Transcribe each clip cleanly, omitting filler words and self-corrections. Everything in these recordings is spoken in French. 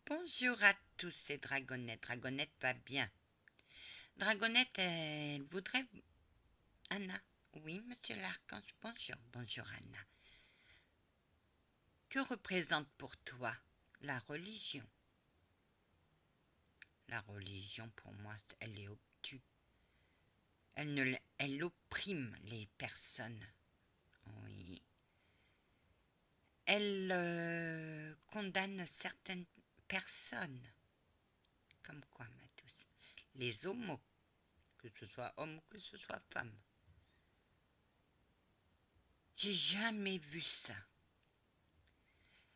Bonjour à tous, c'est Dragonette. Dragonette va bien. Dragonette, elle voudrait... Anna. Oui, monsieur l'archange, bonjour. Bonjour, Anna. Que représente pour toi la religion? La religion, pour moi, elle est obtuse. Elle opprime les personnes. Oui. Elle condamne certaines personnes. Comme quoi, ma douce? Les homos, que ce soit homme ou que ce soit femme. J'ai jamais vu ça.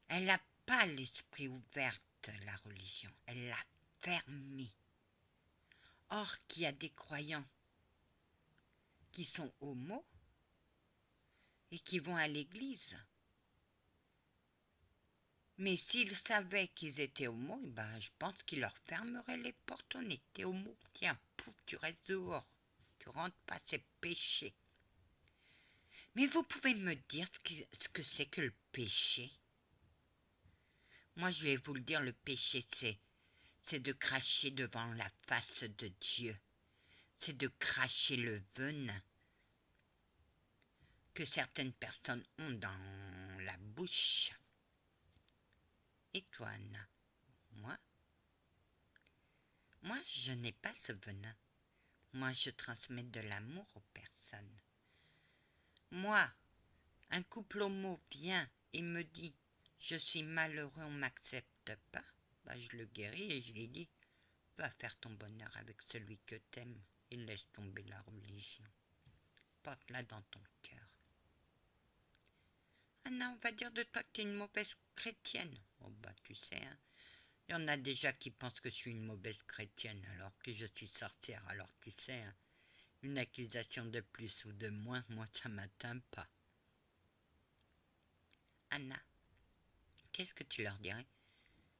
Elle n'a pas l'esprit ouvert, la religion. Elle l'a fermé. Or, qu'il y a des croyants qui sont homos et qui vont à l'église. Mais s'ils savaient qu'ils étaient homos, ben, je pense qu'ils leur fermeraient les portes au nez. T'es homo, tiens, pouf, tu restes dehors. Tu rentres pas, c'est péché. Mais vous pouvez me dire ce que c'est que le péché? Moi, je vais vous le dire, le péché, c'est de cracher devant la face de Dieu. C'est de cracher le venin que certaines personnes ont dans la bouche. Et toi, Anna? Moi, je n'ai pas ce venin. Moi, je transmets de l'amour aux personnes. Moi, un couple homo vient et me dit « Je suis malheureux, on ne m'accepte pas », bah, je le guéris et je lui dis « Va faire ton bonheur avec celui que t'aimes et laisse tomber la religion. Porte-la dans ton cœur. » Anna, on va dire de toi que tu es une mauvaise chrétienne. Oh bah tu sais, hein. Il y en a déjà qui pensent que je suis une mauvaise chrétienne alors que je suis sorcière. Alors tu sais, hein, une accusation de plus ou de moins, moi ça m'atteint pas. Anna, qu'est-ce que tu leur dirais?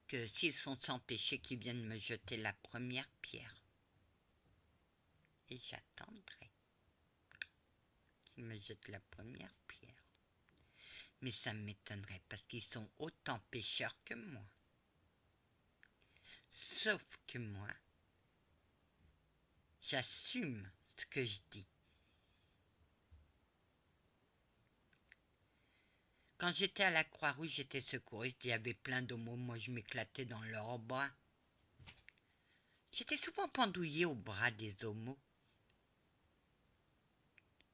Que s'ils sont sans péché, qu'ils viennent me jeter la première pierre. Et j'attendrai qu'ils me jettent la première pierre. Mais ça m'étonnerait parce qu'ils sont autant pécheurs que moi. Sauf que moi, j'assume ce que je dis. Quand j'étais à la Croix-Rouge, j'étais secouriste, il y avait plein d'homos, moi je m'éclatais dans leurs bras. J'étais souvent pendouillée au bras des homos.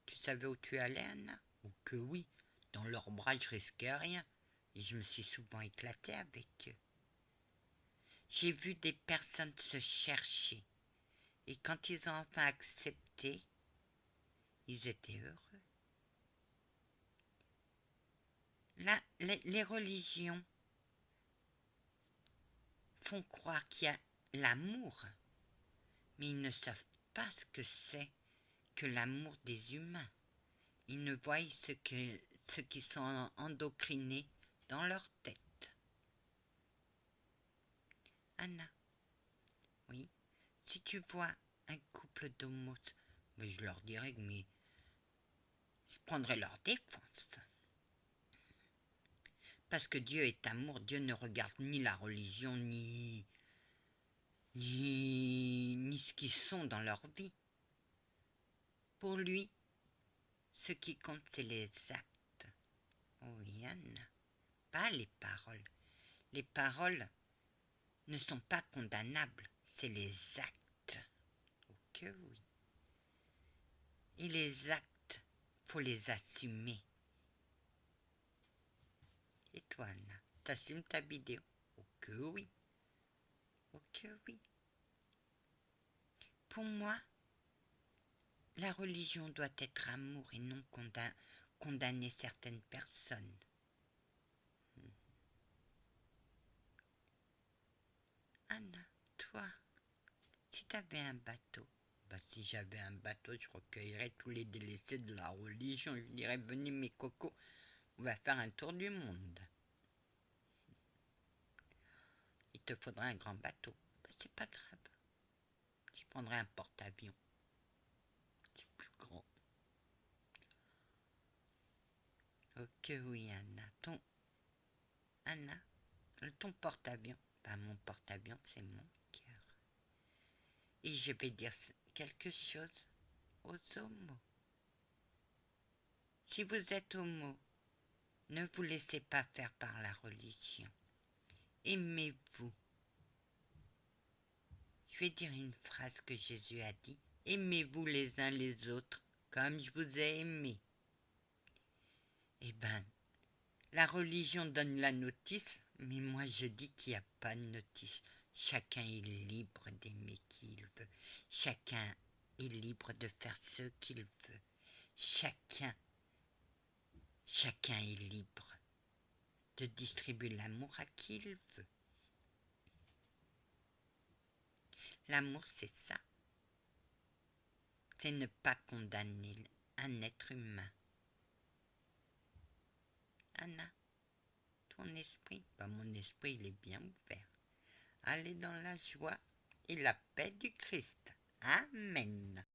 Tu savais où tu allais, Anna? Ou que oui, dans leurs bras je risquais rien, et je me suis souvent éclatée avec eux. J'ai vu des personnes se chercher, et quand ils ont enfin accepté, ils étaient heureux. Là, les religions font croire qu'il y a l'amour, mais ils ne savent pas ce que c'est que l'amour des humains. Ils ne voient ceux qui sont endocrinés dans leur tête. Anna, oui, si tu vois un couple d'homos, je leur dirais que je prendrais leur défense. Parce que Dieu est amour, Dieu ne regarde ni la religion, ni ce qu'ils sont dans leur vie. Pour lui, ce qui compte, c'est les actes. Oui, Anna, pas les paroles. Les paroles ne sont pas condamnables, c'est les actes. Ok, oui. Et les actes, faut les assumer. Et toi, Anna, t'assumes ta vidéo? Ok, oui. Ok, oui. Pour moi, la religion doit être amour et non condamner certaines personnes. Anna, toi, si t'avais un bateau, si j'avais un bateau, je recueillerais tous les délaissés de la religion. Je dirais, venez mes cocos, on va faire un tour du monde. Il te faudrait un grand bateau. C'est pas grave. Je prendrais un porte-avions. C'est plus grand. Ok, oui, Anna. Ton porte-avions, Mon porte-avions, c'est mon cœur. Et je vais dire quelque chose aux homos. Si vous êtes homo, ne vous laissez pas faire par la religion. Aimez-vous. Je vais dire une phrase que Jésus a dit. Aimez-vous les uns les autres comme je vous ai aimé. Eh ben, la religion donne la notice, mais moi je dis qu'il n'y a pas de notice. Chacun est libre d'aimer qui il veut. Chacun est libre de faire ce qu'il veut. Chacun est libre de distribuer l'amour à qui il veut. L'amour, c'est ça. C'est ne pas condamner un être humain. Anna, ton esprit, mon esprit, il est bien ouvert. Allez dans la joie et la paix du Christ. Amen.